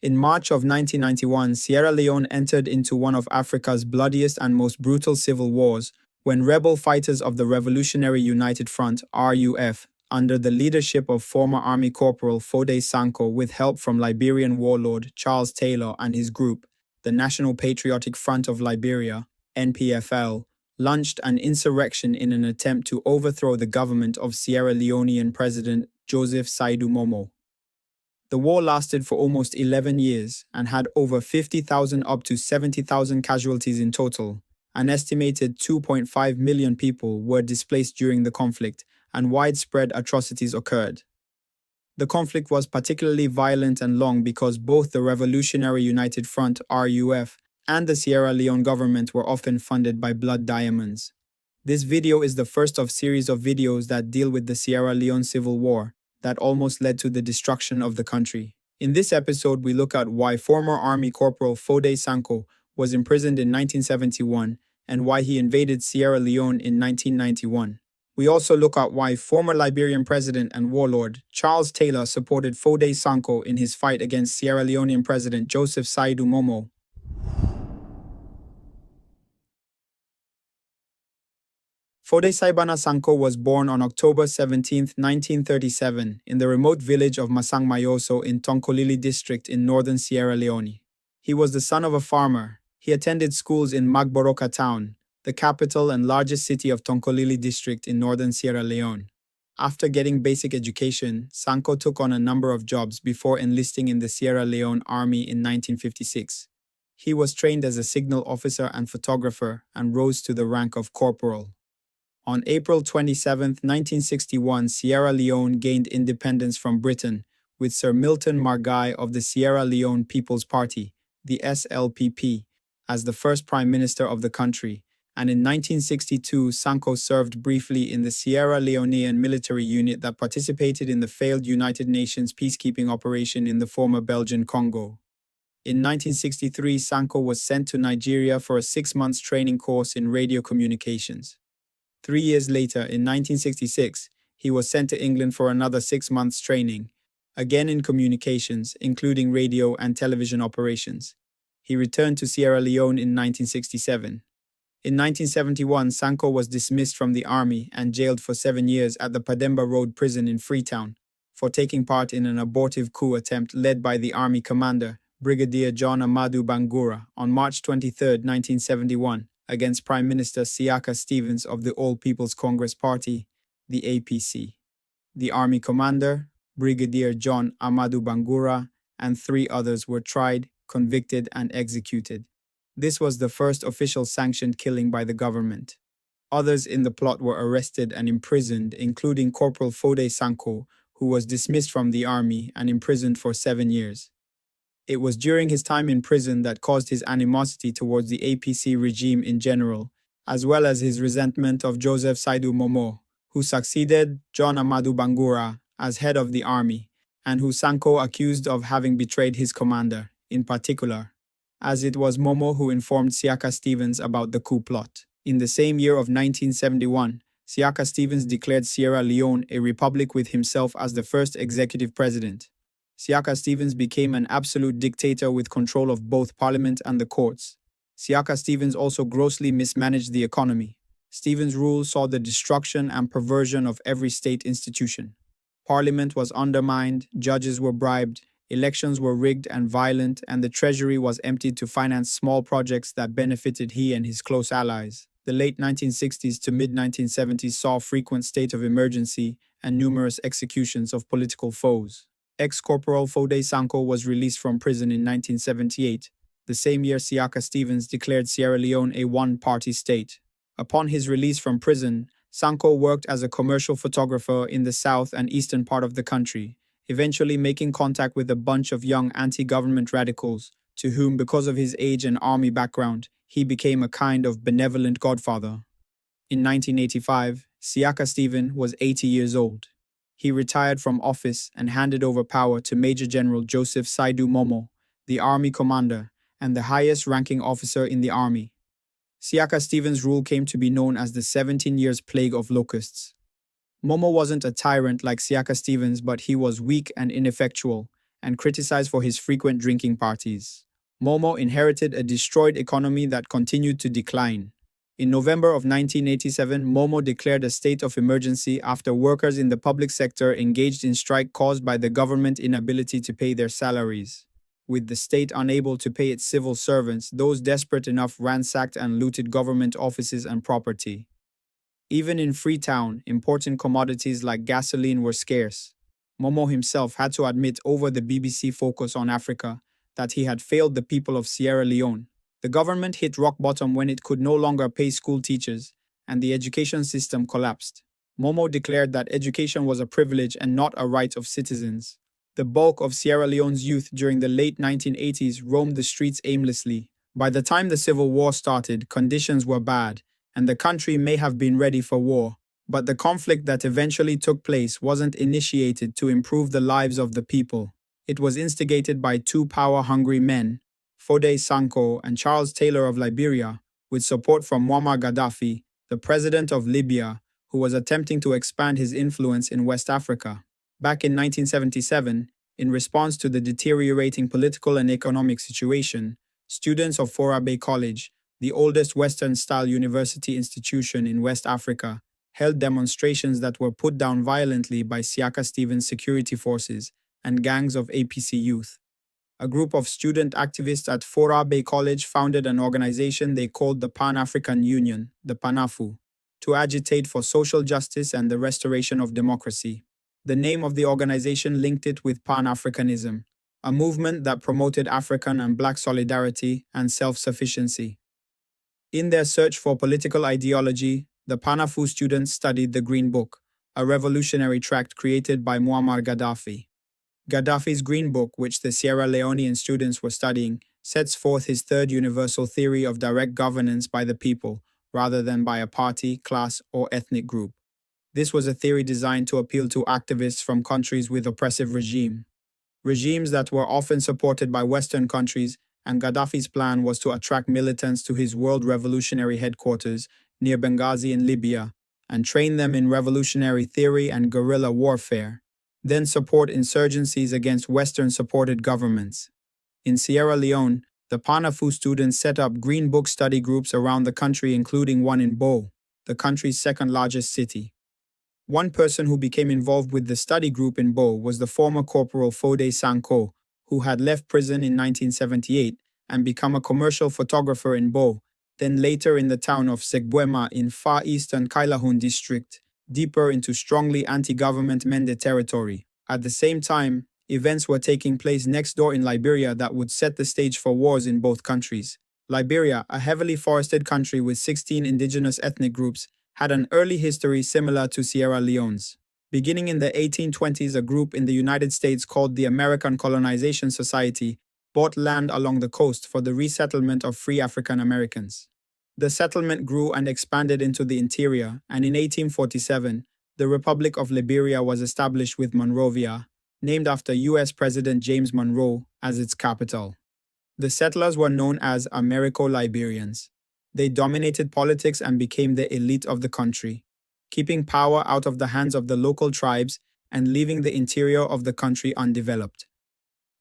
In March of 1991, Sierra Leone entered into one of Africa's bloodiest and most brutal civil wars, when rebel fighters of the Revolutionary United Front (RUF), under the leadership of former Army Corporal Foday Sankoh with help from Liberian warlord Charles Taylor and his group, the National Patriotic Front of Liberia (NPFL), launched an insurrection in an attempt to overthrow the government of Sierra Leonean President Joseph Saidu Momoh. The war lasted for almost 11 years and had over 50,000 up to 70,000 casualties in total. An estimated 2.5 million people were displaced during the conflict, and widespread atrocities occurred. The conflict was particularly violent and long because both the Revolutionary United Front (RUF) and the Sierra Leone government were often funded by blood diamonds. This video is the first of a series of videos that deal with the Sierra Leone Civil War that almost led to the destruction of the country. In this episode, we look at why former Army Corporal Foday Sankoh was imprisoned in 1971 and why he invaded Sierra Leone in 1991. We also look at why former Liberian President and warlord Charles Taylor supported Foday Sankoh in his fight against Sierra Leonean President Joseph Saidu Momoh. Foday Sankoh was born on October 17, 1937, in the remote village of Masangmayoso in Tonkolili district in northern Sierra Leone. He was the son of a farmer. He attended schools in Magboroka town, the capital and largest city of Tonkolili district in northern Sierra Leone. After getting basic education, Sankoh took on a number of jobs before enlisting in the Sierra Leone Army in 1956. He was trained as a signal officer and photographer and rose to the rank of corporal. On April 27, 1961, Sierra Leone gained independence from Britain, with Sir Milton Margai of the Sierra Leone People's Party, the SLPP, as the first Prime Minister of the country, and in 1962 Sankoh served briefly in the Sierra Leonean military unit that participated in the failed United Nations peacekeeping operation in the former Belgian Congo. In 1963, Sankoh was sent to Nigeria for a 6-month training course in radio communications. 3 years later, in 1966, he was sent to England for another 6 months training, again in communications, including radio and television operations. He returned to Sierra Leone in 1967. In 1971, Sankoh was dismissed from the army and jailed for 7 years at the Pademba Road prison in Freetown for taking part in an abortive coup attempt led by the army commander, Brigadier John Amadou Bangura, on March 23, 1971. Against Prime Minister Siaka Stevens of the All People's Congress Party, the APC. The army commander, Brigadier John Amadou Bangura, and 3 others were tried, convicted, and executed. This was the first official sanctioned killing by the government. Others in the plot were arrested and imprisoned, including Corporal Foday Sankoh, who was dismissed from the army and imprisoned for 7 years. It was during his time in prison that caused his animosity towards the APC regime in general, as well as his resentment of Joseph Saidu Momoh, who succeeded John Amadou Bangura as head of the army, and who Sankoh accused of having betrayed his commander, in particular, as it was Momoh who informed Siaka Stevens about the coup plot. In the same year of 1971, Siaka Stevens declared Sierra Leone a republic with himself as the first executive president. Siaka Stevens became an absolute dictator with control of both parliament and the courts. Siaka Stevens also grossly mismanaged the economy. Stevens' rule saw the destruction and perversion of every state institution. Parliament was undermined, judges were bribed, elections were rigged and violent, and the treasury was emptied to finance small projects that benefited he and his close allies. The late 1960s to mid-1970s saw frequent state of emergency and numerous executions of political foes. Ex-Corporal Foday Sankoh was released from prison in 1978. The same year, Siaka Stevens declared Sierra Leone a one-party state. Upon his release from prison, Sankoh worked as a commercial photographer in the south and eastern part of the country, eventually making contact with a bunch of young anti-government radicals, to whom, because of his age and army background, he became a kind of benevolent godfather. In 1985, Siaka Stevens was 80 years old. He retired from office and handed over power to Major General Joseph Saidu Momoh, the army commander and the highest-ranking officer in the army. Siaka Stevens' rule came to be known as the 17 Years Plague of Locusts. Momoh wasn't a tyrant like Siaka Stevens, but he was weak and ineffectual, and criticized for his frequent drinking parties. Momoh inherited a destroyed economy that continued to decline. In November of 1987, Momoh declared a state of emergency after workers in the public sector engaged in strike caused by the government inability to pay their salaries. With the state unable to pay its civil servants, those desperate enough ransacked and looted government offices and property. Even in Freetown, important commodities like gasoline were scarce. Momoh himself had to admit over the BBC Focus on Africa that he had failed the people of Sierra Leone. The government hit rock bottom when it could no longer pay school teachers, and the education system collapsed. Momoh declared that education was a privilege and not a right of citizens. The bulk of Sierra Leone's youth during the late 1980s roamed the streets aimlessly. By the time the Civil War started, conditions were bad, and the country may have been ready for war. But the conflict that eventually took place wasn't initiated to improve the lives of the people. It was instigated by two power-hungry men, Foday Sankoh and Charles Taylor of Liberia, with support from Muammar Gaddafi, the president of Libya, who was attempting to expand his influence in West Africa. Back in 1977, in response to the deteriorating political and economic situation, students of Foday College, the oldest Western-style university institution in West Africa, held demonstrations that were put down violently by Siaka Stevens' security forces and gangs of APC youth. A group of student activists at Foday College founded an organization they called the Pan-African Union, the PANAFU, to agitate for social justice and the restoration of democracy. The name of the organization linked it with Pan-Africanism, a movement that promoted African and Black solidarity and self-sufficiency. In their search for political ideology, the PANAFU students studied the Green Book, a revolutionary tract created by Muammar Gaddafi. Gaddafi's Green Book, which the Sierra Leonean students were studying, sets forth his third universal theory of direct governance by the people, rather than by a party, class, or ethnic group. This was a theory designed to appeal to activists from countries with oppressive regimes that were often supported by Western countries, and Gaddafi's plan was to attract militants to his World Revolutionary Headquarters near Benghazi in Libya and train them in revolutionary theory and guerrilla warfare, then support insurgencies against Western-supported governments. In Sierra Leone, the PANAFU students set up Green Book study groups around the country, including one in Bo, the country's second-largest city. One person who became involved with the study group in Bo was the former Corporal Foday Sankoh, who had left prison in 1978 and become a commercial photographer in Bo, then later in the town of Segbuema in far eastern Kailahun district, deeper into strongly anti-government Mende territory. At the same time, events were taking place next door in Liberia that would set the stage for wars in both countries. Liberia, a heavily forested country with 16 indigenous ethnic groups, had an early history similar to Sierra Leone's. Beginning in the 1820s, a group in the United States called the American Colonization Society bought land along the coast for the resettlement of free African Americans. The settlement grew and expanded into the interior, and in 1847, the Republic of Liberia was established with Monrovia, named after U.S. President James Monroe, as its capital. The settlers were known as Americo-Liberians. They dominated politics and became the elite of the country, keeping power out of the hands of the local tribes and leaving the interior of the country undeveloped.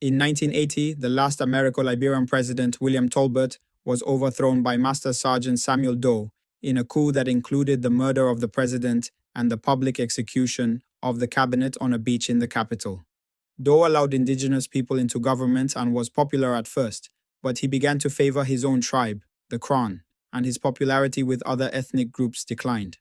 In 1980, the last Americo-Liberian president, William Tolbert, was overthrown by Master Sergeant Samuel Doe in a coup that included the murder of the president and the public execution of the cabinet on a beach in the capital. Doe allowed indigenous people into government and was popular at first, but he began to favor his own tribe, the Kron, and his popularity with other ethnic groups declined.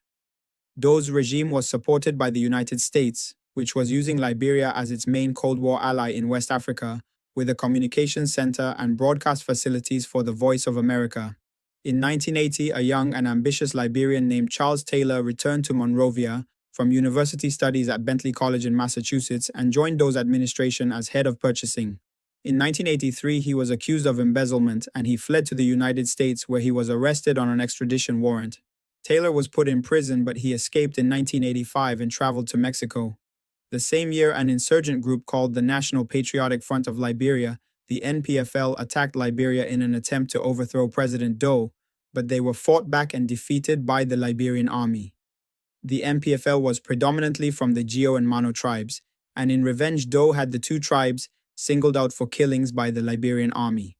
Doe's regime was supported by the United States, which was using Liberia as its main Cold War ally in West Africa, with a communications center and broadcast facilities for the Voice of America. In 1980, a young and ambitious Liberian named Charles Taylor returned to Monrovia from university studies at Bentley College in Massachusetts and joined Doe's administration as head of purchasing. In 1983, he was accused of embezzlement and he fled to the United States, where he was arrested on an extradition warrant. Taylor was put in prison, but he escaped in 1985 and traveled to Mexico. The same year, an insurgent group called the National Patriotic Front of Liberia, the NPFL, attacked Liberia in an attempt to overthrow President Doe, but they were fought back and defeated by the Liberian army. The NPFL was predominantly from the Gio and Mano tribes, and in revenge Doe had the two tribes singled out for killings by the Liberian army.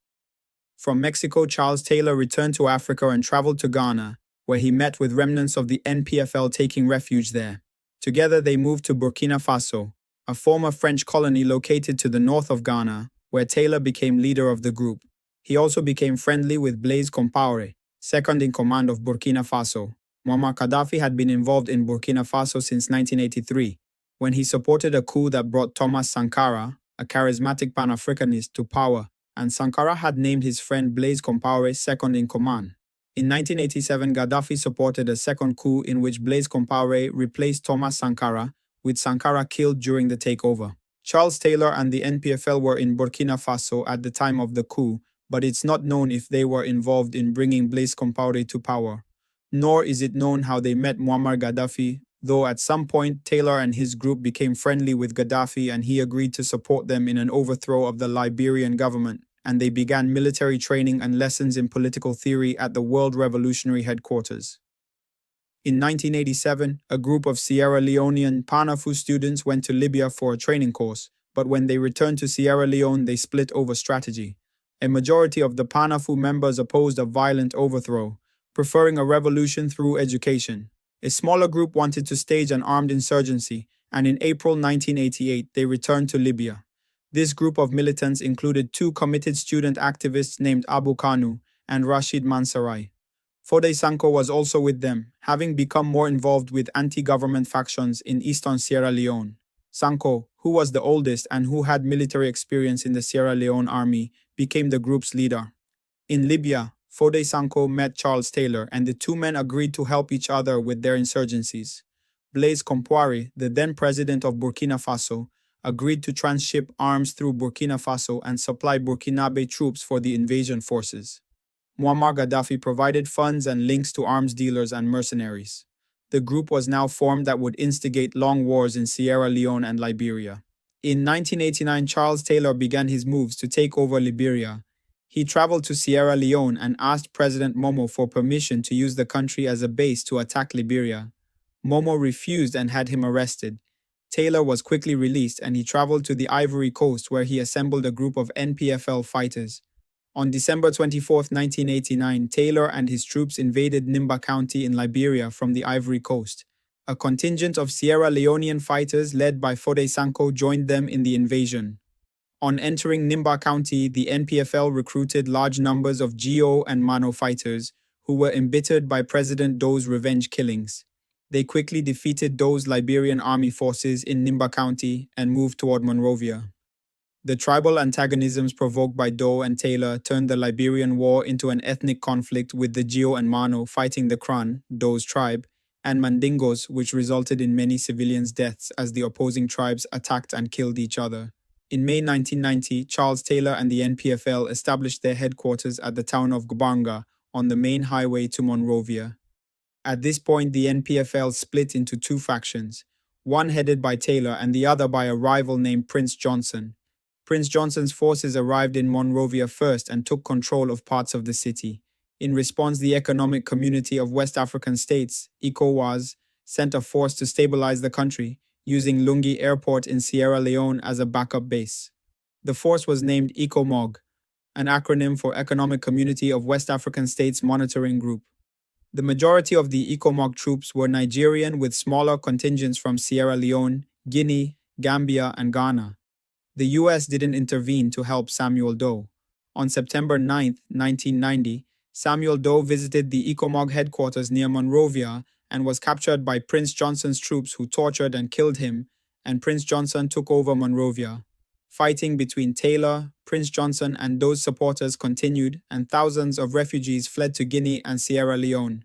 From Mexico, Charles Taylor returned to Africa and traveled to Ghana, where he met with remnants of the NPFL taking refuge there. Together they moved to Burkina Faso, a former French colony located to the north of Ghana, where Taylor became leader of the group. He also became friendly with Blaise Compaoré, second in command of Burkina Faso. Muammar Gaddafi had been involved in Burkina Faso since 1983, when he supported a coup that brought Thomas Sankara, a charismatic Pan-Africanist, to power, and Sankara had named his friend Blaise Compaoré second in command. In 1987, Gaddafi supported a second coup in which Blaise Compaoré replaced Thomas Sankara, with Sankara killed during the takeover. Charles Taylor and the NPFL were in Burkina Faso at the time of the coup, but it's not known if they were involved in bringing Blaise Compaoré to power. Nor is it known how they met Muammar Gaddafi, though at some point Taylor and his group became friendly with Gaddafi and he agreed to support them in an overthrow of the Liberian government, and they began military training and lessons in political theory at the World Revolutionary Headquarters. In 1987, a group of Sierra Leonean Pan-African students went to Libya for a training course, but when they returned to Sierra Leone, they split over strategy. A majority of the Pan-African members opposed a violent overthrow, preferring a revolution through education. A smaller group wanted to stage an armed insurgency, and in April 1988, they returned to Libya. This group of militants included two committed student activists named Abu Kanu and Rashid Mansarai. Foday Sankoh was also with them, having become more involved with anti-government factions in eastern Sierra Leone. Sankoh, who was the oldest and who had military experience in the Sierra Leone army, became the group's leader. In Libya, Foday Sankoh met Charles Taylor, and the two men agreed to help each other with their insurgencies. Blaise Compaoré, the then president of Burkina Faso, agreed to transship arms through Burkina Faso and supply Burkinabe troops for the invasion forces. Muammar Gaddafi provided funds and links to arms dealers and mercenaries. The group was now formed that would instigate long wars in Sierra Leone and Liberia. In 1989, Charles Taylor began his moves to take over Liberia. He traveled to Sierra Leone and asked President Momoh for permission to use the country as a base to attack Liberia. Momoh refused and had him arrested. Taylor was quickly released and he traveled to the Ivory Coast where he assembled a group of NPFL fighters. On December 24, 1989, Taylor and his troops invaded Nimba County in Liberia from the Ivory Coast. A contingent of Sierra Leonean fighters led by Foday Sankoh joined them in the invasion. On entering Nimba County, the NPFL recruited large numbers of GO and Mano fighters who were embittered by President Doe's revenge killings. They quickly defeated Doe's Liberian army forces in Nimba County and moved toward Monrovia. The tribal antagonisms provoked by Doe and Taylor turned the Liberian War into an ethnic conflict with the Gio and Mano fighting the Kran, Doe's tribe, and Mandingos, which resulted in many civilians' deaths as the opposing tribes attacked and killed each other. In May 1990, Charles Taylor and the NPFL established their headquarters at the town of Gbanga on the main highway to Monrovia. At this point, the NPFL split into two factions, one headed by Taylor and the other by a rival named Prince Johnson. Prince Johnson's forces arrived in Monrovia first and took control of parts of the city. In response, the Economic Community of West African States, ECOWAS, sent a force to stabilize the country, using Lungi Airport in Sierra Leone as a backup base. The force was named ECOMOG, an acronym for Economic Community of West African States Monitoring Group. The majority of the ECOMOG troops were Nigerian with smaller contingents from Sierra Leone, Guinea, Gambia, and Ghana. The US didn't intervene to help Samuel Doe. On September 9, 1990, Samuel Doe visited the ECOMOG headquarters near Monrovia and was captured by Prince Johnson's troops who tortured and killed him, and Prince Johnson took over Monrovia. Fighting between Taylor, Prince Johnson, and Doe's supporters continued, and thousands of refugees fled to Guinea and Sierra Leone.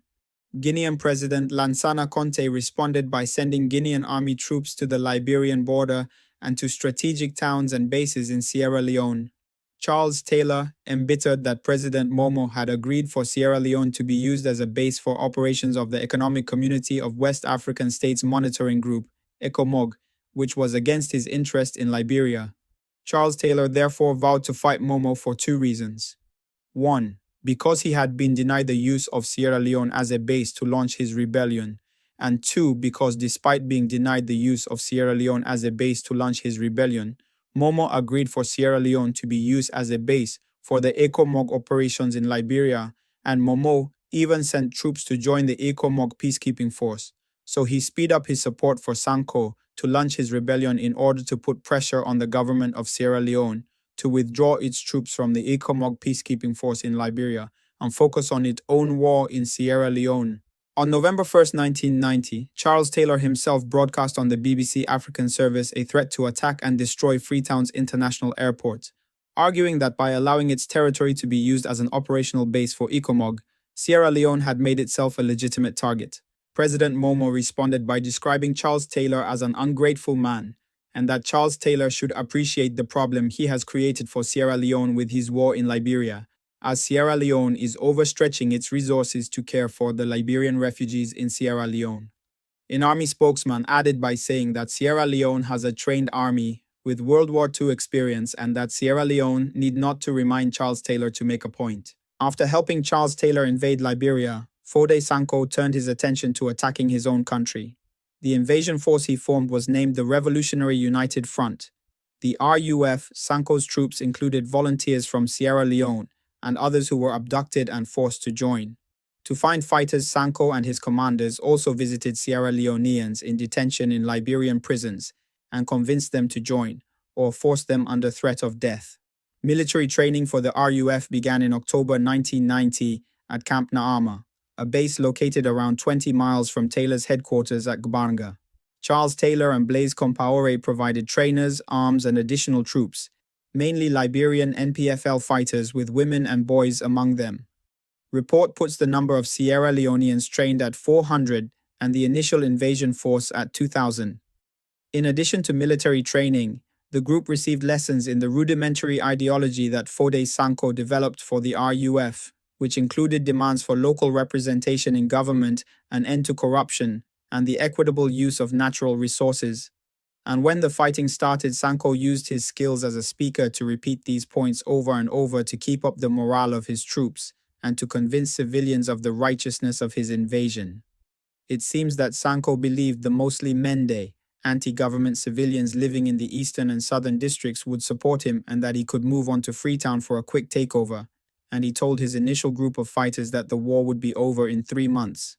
Guinean President Lansana Conté responded by sending Guinean army troops to the Liberian border and to strategic towns and bases in Sierra Leone. Charles Taylor, embittered that President Momoh had agreed for Sierra Leone to be used as a base for operations of the Economic Community of West African States Monitoring Group, ECOMOG, which was against his interest in Liberia. Charles Taylor therefore vowed to fight Momoh for two reasons. 1. Because he had been denied the use of Sierra Leone as a base to launch his rebellion, and 2. Because despite being denied the use of Sierra Leone as a base to launch his rebellion, Momoh agreed for Sierra Leone to be used as a base for the ECOMOG operations in Liberia, and Momoh even sent troops to join the ECOMOG peacekeeping force. So he speed up his support for Sankoh to launch his rebellion in order to put pressure on the government of Sierra Leone to withdraw its troops from the ECOMOG peacekeeping force in Liberia and focus on its own war in Sierra Leone. On November 1st, 1990, Charles Taylor himself broadcast on the BBC African service a threat to attack and destroy Freetown's international airport, arguing that by allowing its territory to be used as an operational base for ECOMOG, Sierra Leone had made itself a legitimate target. President Momoh responded by describing Charles Taylor as an ungrateful man, and that Charles Taylor should appreciate the problem he has created for Sierra Leone with his war in Liberia, as Sierra Leone is overstretching its resources to care for the Liberian refugees in Sierra Leone. An army spokesman added by saying that Sierra Leone has a trained army with World War II experience and that Sierra Leone need not to remind Charles Taylor to make a point. After helping Charles Taylor invade Liberia, Foday Sankoh turned his attention to attacking his own country. The invasion force he formed was named the Revolutionary United Front. The RUF, Sankoh's troops included volunteers from Sierra Leone and others who were abducted and forced to join. To find fighters, Sankoh and his commanders also visited Sierra Leoneans in detention in Liberian prisons and convinced them to join, or forced them under threat of death. Military training for the RUF began in October 1990 at Camp Naama, a base located around 20 miles from Taylor's headquarters at Gbanga. Charles Taylor and Blaise Compaoré provided trainers, arms, and additional troops, mainly Liberian NPFL fighters with women and boys among them. Report puts the number of Sierra Leoneans trained at 400 and the initial invasion force at 2,000. In addition to military training, the group received lessons in the rudimentary ideology that Foday Sankoh developed for the RUF, which included demands for local representation in government, an end to corruption, and the equitable use of natural resources. And when the fighting started, Sankoh used his skills as a speaker to repeat these points over and over to keep up the morale of his troops and to convince civilians of the righteousness of his invasion. It seems that Sankoh believed the mostly Mende, anti-government civilians living in the eastern and southern districts would support him and that he could move on to Freetown for a quick takeover, and he told his initial group of fighters that the war would be over in 3 months.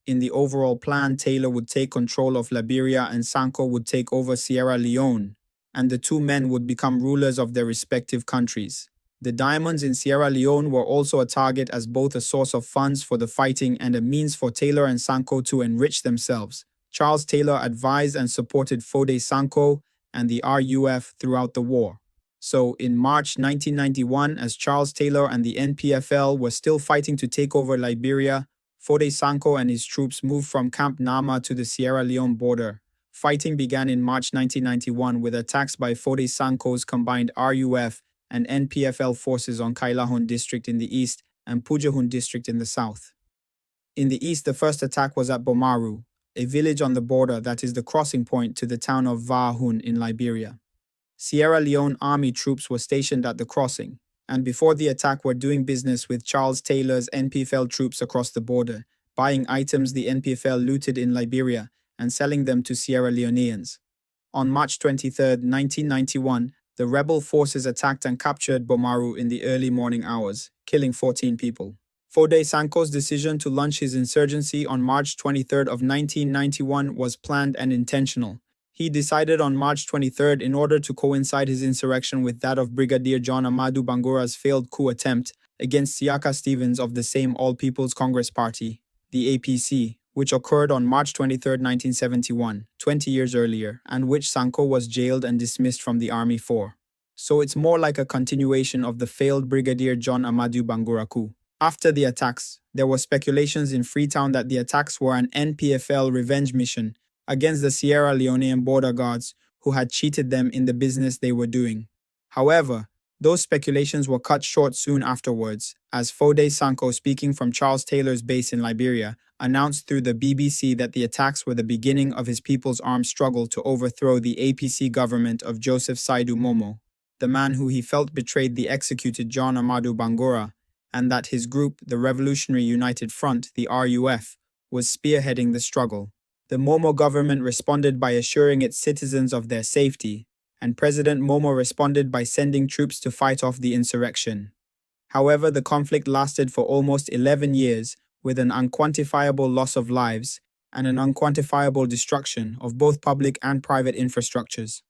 In the overall plan, Taylor would take control of Liberia and Sankoh would take over Sierra Leone, and the two men would become rulers of their respective countries. The diamonds in Sierra Leone were also a target as both a source of funds for the fighting and a means for Taylor and Sankoh to enrich themselves. Charles Taylor advised and supported Foday Sankoh and the RUF throughout the war. So, in March 1991, as Charles Taylor and the NPFL were still fighting to take over Liberia, Foday Sankoh and his troops moved from Camp Naama to the Sierra Leone border. Fighting began in March 1991 with attacks by Foday Sankoh's combined RUF and NPFL forces on Kailahun district in the east and Pujahun district in the south. In the east, the first attack was at Bomaru, a village on the border that is the crossing point to the town of Vaahun in Liberia. Sierra Leone army troops were stationed at the crossing, and before the attack were doing business with Charles Taylor's NPFL troops across the border, buying items the NPFL looted in Liberia and selling them to Sierra Leoneans. On March 23, 1991, the rebel forces attacked and captured Bomaru in the early morning hours, killing 14 people. Foday Sankoh's decision to launch his insurgency on March 23 of 1991 was planned and intentional. He decided on March 23 in order to coincide his insurrection with that of Brigadier John Amadu Bangura's failed coup attempt against Siaka Stevens of the same All People's Congress Party, the APC, which occurred on March 23, 1971, 20 years earlier, and which Sankoh was jailed and dismissed from the army for. So it's more like a continuation of the failed Brigadier John Amadu Bangura coup. After the attacks, there were speculations in Freetown that the attacks were an NPFL revenge mission against the Sierra Leonean border guards who had cheated them in the business they were doing. However, those speculations were cut short soon afterwards, as Foday Sankoh, speaking from Charles Taylor's base in Liberia, announced through the BBC that the attacks were the beginning of his people's armed struggle to overthrow the APC government of Joseph Saidu Momoh, the man who he felt betrayed the executed John Amadu Bangura, and that his group, the Revolutionary United Front, the RUF, was spearheading the struggle. The Momoh government responded by assuring its citizens of their safety, and President Momoh responded by sending troops to fight off the insurrection. However, the conflict lasted for almost 11 years, with an unquantifiable loss of lives and an unquantifiable destruction of both public and private infrastructures.